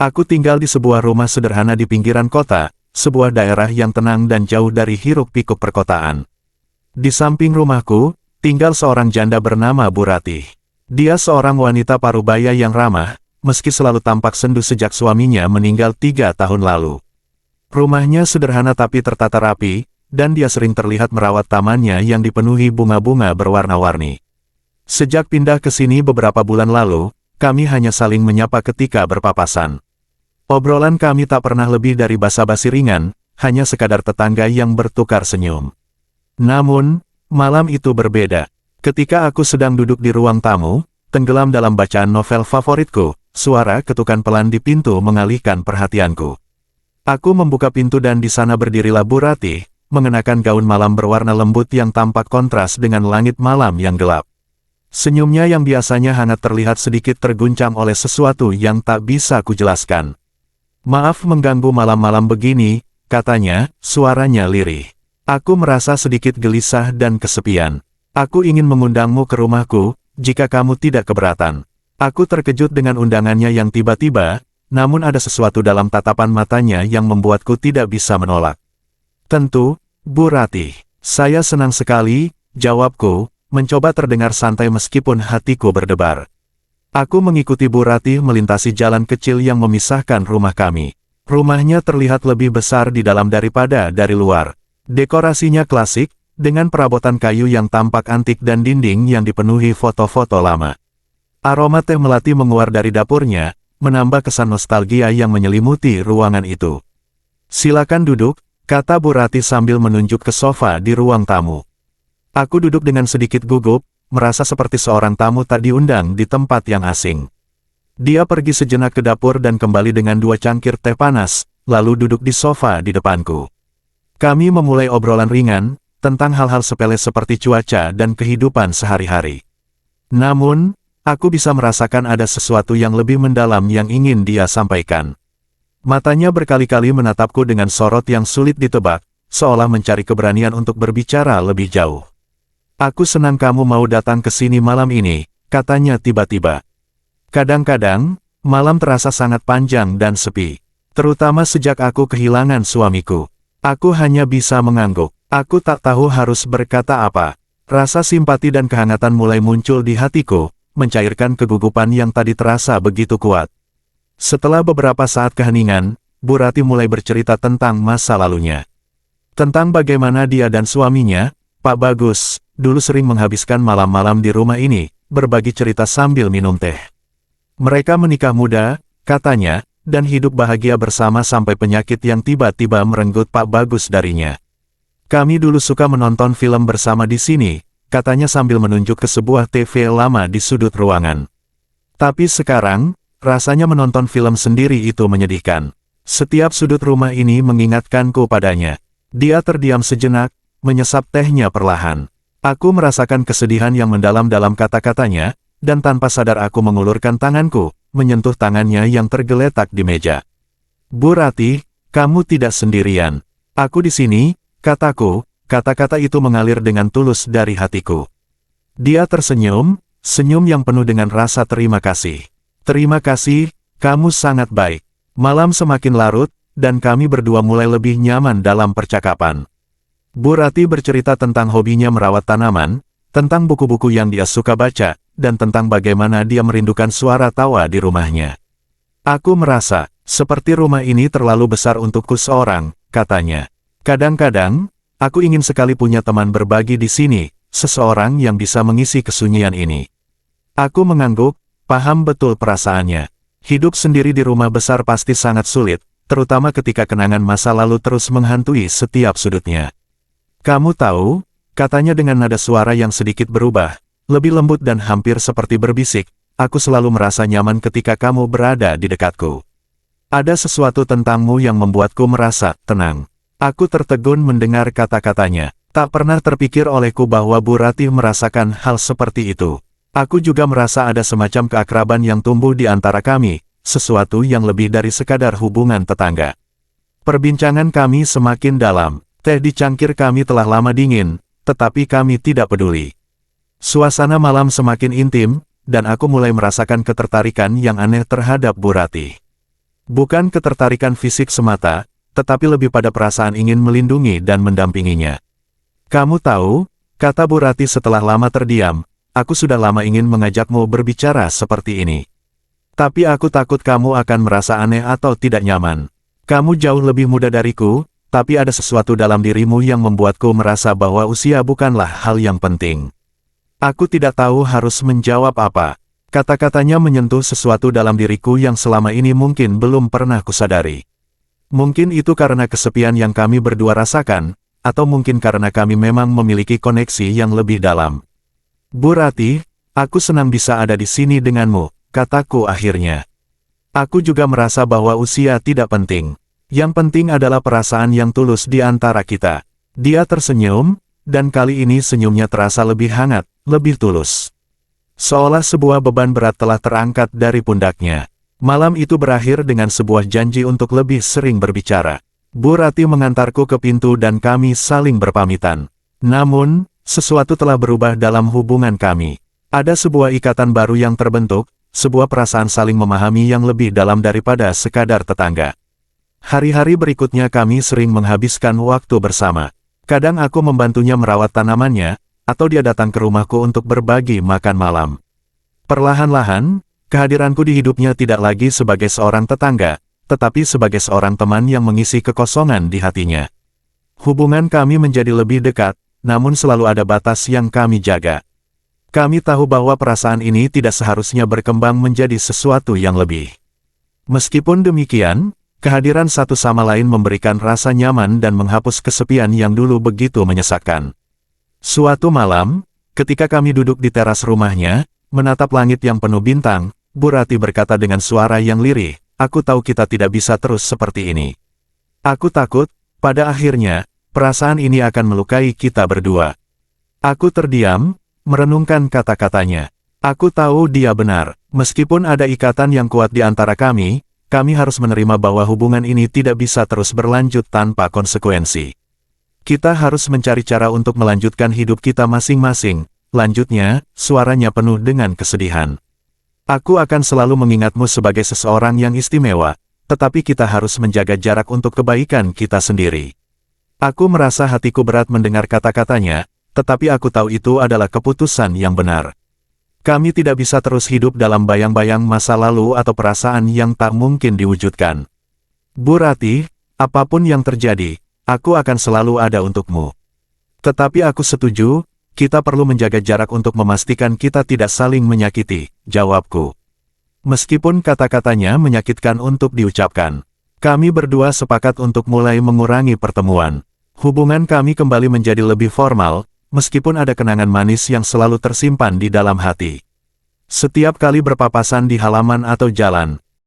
Aku tinggal di sebuah rumah sederhana di pinggiran kota, sebuah daerah yang tenang dan jauh dari hiruk-pikuk perkotaan. Di samping rumahku, tinggal seorang janda bernama Bu Ratih. Dia seorang wanita parubaya yang ramah, meski selalu tampak sendu sejak suaminya meninggal 3 tahun lalu. Rumahnya sederhana tapi tertata rapi, dan dia sering terlihat merawat tamannya yang dipenuhi bunga-bunga berwarna-warni. Sejak pindah ke sini beberapa bulan lalu, kami hanya saling menyapa ketika berpapasan. Obrolan kami tak pernah lebih dari basa-basi ringan, hanya sekadar tetangga yang bertukar senyum. Namun, malam itu berbeda. Ketika aku sedang duduk di ruang tamu, tenggelam dalam bacaan novel favoritku, suara ketukan pelan di pintu mengalihkan perhatianku. Aku membuka pintu dan di sana berdirilah Bu Ratih, mengenakan gaun malam berwarna lembut yang tampak kontras dengan langit malam yang gelap. Senyumnya yang biasanya hangat terlihat sedikit terguncang oleh sesuatu yang tak bisa kujelaskan. "Maaf mengganggu malam-malam begini," katanya, suaranya lirih. Aku merasa sedikit gelisah dan kesepian. "Aku ingin mengundangmu ke rumahku, jika kamu tidak keberatan." Aku terkejut dengan undangannya yang tiba-tiba, namun ada sesuatu dalam tatapan matanya yang membuatku tidak bisa menolak. "Tentu, Bu Ratih. Saya senang sekali," jawabku, mencoba terdengar santai meskipun hatiku berdebar. Aku mengikuti Bu Ratih melintasi jalan kecil yang memisahkan rumah kami. Rumahnya terlihat lebih besar di dalam daripada dari luar. Dekorasinya klasik, dengan perabotan kayu yang tampak antik dan dinding yang dipenuhi foto-foto lama. Aroma teh melati menguar dari dapurnya, menambah kesan nostalgia yang menyelimuti ruangan itu. "Silakan duduk," kata Bu Ratih sambil menunjuk ke sofa di ruang tamu. Aku duduk dengan sedikit gugup, merasa seperti seorang tamu tak diundang di tempat yang asing. Dia pergi sejenak ke dapur dan kembali dengan 2 cangkir teh panas, lalu duduk di sofa di depanku. Kami memulai obrolan ringan, tentang hal-hal sepele seperti cuaca dan kehidupan sehari-hari. Namun, aku bisa merasakan ada sesuatu yang lebih mendalam yang ingin dia sampaikan. Matanya berkali-kali menatapku dengan sorot yang sulit ditebak, seolah mencari keberanian untuk berbicara lebih jauh. "Aku senang kamu mau datang ke sini malam ini," katanya tiba-tiba. "Kadang-kadang, malam terasa sangat panjang dan sepi. Terutama sejak aku kehilangan suamiku. Aku hanya bisa mengangguk. Aku tak tahu harus berkata apa. Rasa simpati dan kehangatan mulai muncul di hatiku, mencairkan kegugupan yang tadi terasa begitu kuat." Setelah beberapa saat keheningan, Bu Ratih mulai bercerita tentang masa lalunya. Tentang bagaimana dia dan suaminya, Pak Bagus, dulu sering menghabiskan malam-malam di rumah ini, berbagi cerita sambil minum teh. Mereka menikah muda, katanya, dan hidup bahagia bersama sampai penyakit yang tiba-tiba merenggut Pak Bagus darinya. "Kami dulu suka menonton film bersama di sini," katanya sambil menunjuk ke sebuah TV lama di sudut ruangan. "Tapi sekarang, rasanya menonton film sendiri itu menyedihkan. Setiap sudut rumah ini mengingatkanku padanya." Dia terdiam sejenak, menyesap tehnya perlahan. Aku merasakan kesedihan yang mendalam dalam kata-katanya, dan tanpa sadar aku mengulurkan tanganku, menyentuh tangannya yang tergeletak di meja. "Bu Ratih, kamu tidak sendirian. Aku di sini," kataku, kata-kata itu mengalir dengan tulus dari hatiku. Dia tersenyum, senyum yang penuh dengan rasa terima kasih. "Terima kasih, kamu sangat baik." Malam semakin larut, dan kami berdua mulai lebih nyaman dalam percakapan. Bu Ratih bercerita tentang hobinya merawat tanaman, tentang buku-buku yang dia suka baca, dan tentang bagaimana dia merindukan suara tawa di rumahnya. "Aku merasa, seperti rumah ini terlalu besar untukku seorang," katanya. "Kadang-kadang, aku ingin sekali punya teman berbagi di sini, seseorang yang bisa mengisi kesunyian ini." Aku mengangguk, paham betul perasaannya. Hidup sendiri di rumah besar pasti sangat sulit, terutama ketika kenangan masa lalu terus menghantui setiap sudutnya. "Kamu tahu," katanya dengan nada suara yang sedikit berubah, lebih lembut dan hampir seperti berbisik, "aku selalu merasa nyaman ketika kamu berada di dekatku. Ada sesuatu tentangmu yang membuatku merasa tenang." Aku tertegun mendengar kata-katanya. Tak pernah terpikir olehku bahwa Bu Ratih merasakan hal seperti itu. Aku juga merasa ada semacam keakraban yang tumbuh di antara kami, sesuatu yang lebih dari sekadar hubungan tetangga. Perbincangan kami semakin dalam. Teh di cangkir kami telah lama dingin, tetapi kami tidak peduli. Suasana malam semakin intim, dan aku mulai merasakan ketertarikan yang aneh terhadap Bu Ratih. Bukan ketertarikan fisik semata, tetapi lebih pada perasaan ingin melindungi dan mendampinginya. Kamu tahu, kata Bu Ratih setelah lama terdiam, aku sudah lama ingin mengajakmu berbicara seperti ini. Tapi aku takut kamu akan merasa aneh atau tidak nyaman. Kamu jauh lebih muda dariku, tapi ada sesuatu dalam dirimu yang membuatku merasa bahwa usia bukanlah hal yang penting. Aku tidak tahu harus menjawab apa. Kata-katanya menyentuh sesuatu dalam diriku yang selama ini mungkin belum pernah kusadari. Mungkin itu karena kesepian yang kami berdua rasakan, atau mungkin karena kami memang memiliki koneksi yang lebih dalam. Bu Ratih, aku senang bisa ada di sini denganmu, kataku akhirnya. Aku juga merasa bahwa usia tidak penting. Yang penting adalah perasaan yang tulus di antara kita. Dia tersenyum, dan kali ini senyumnya terasa lebih hangat, lebih tulus. Seolah sebuah beban berat telah terangkat dari pundaknya. Malam itu berakhir dengan sebuah janji untuk lebih sering berbicara. Bu Ratih mengantarku ke pintu dan kami saling berpamitan. Namun, sesuatu telah berubah dalam hubungan kami. Ada sebuah ikatan baru yang terbentuk, sebuah perasaan saling memahami yang lebih dalam daripada sekadar tetangga. Hari-hari berikutnya kami sering menghabiskan waktu bersama. Kadang aku membantunya merawat tanamannya, atau dia datang ke rumahku untuk berbagi makan malam. Perlahan-lahan, kehadiranku di hidupnya tidak lagi sebagai seorang tetangga, tetapi sebagai seorang teman yang mengisi kekosongan di hatinya. Hubungan kami menjadi lebih dekat, namun selalu ada batas yang kami jaga. Kami tahu bahwa perasaan ini tidak seharusnya berkembang menjadi sesuatu yang lebih. Meskipun demikian, kehadiran satu sama lain memberikan rasa nyaman dan menghapus kesepian yang dulu begitu menyesakkan. Suatu malam, ketika kami duduk di teras rumahnya, menatap langit yang penuh bintang, Bu Ratih berkata dengan suara yang lirih, "Aku tahu kita tidak bisa terus seperti ini. Aku takut, pada akhirnya, perasaan ini akan melukai kita berdua." Aku terdiam, merenungkan kata-katanya. Aku tahu dia benar, meskipun ada ikatan yang kuat di antara kami harus menerima bahwa hubungan ini tidak bisa terus berlanjut tanpa konsekuensi. Kita harus mencari cara untuk melanjutkan hidup kita masing-masing. Lanjutnya, suaranya penuh dengan kesedihan. Aku akan selalu mengingatmu sebagai seseorang yang istimewa, tetapi kita harus menjaga jarak untuk kebaikan kita sendiri. Aku merasa hatiku berat mendengar kata-katanya, tetapi aku tahu itu adalah keputusan yang benar. Kami tidak bisa terus hidup dalam bayang-bayang masa lalu atau perasaan yang tak mungkin diwujudkan. Bu Ratih, apapun yang terjadi, aku akan selalu ada untukmu. Tetapi aku setuju, kita perlu menjaga jarak untuk memastikan kita tidak saling menyakiti, jawabku. Meskipun kata-katanya menyakitkan untuk diucapkan, kami berdua sepakat untuk mulai mengurangi pertemuan. Hubungan kami kembali menjadi lebih formal, meskipun ada kenangan manis yang selalu tersimpan di dalam hati. Setiap kali berpapasan di halaman atau jalan,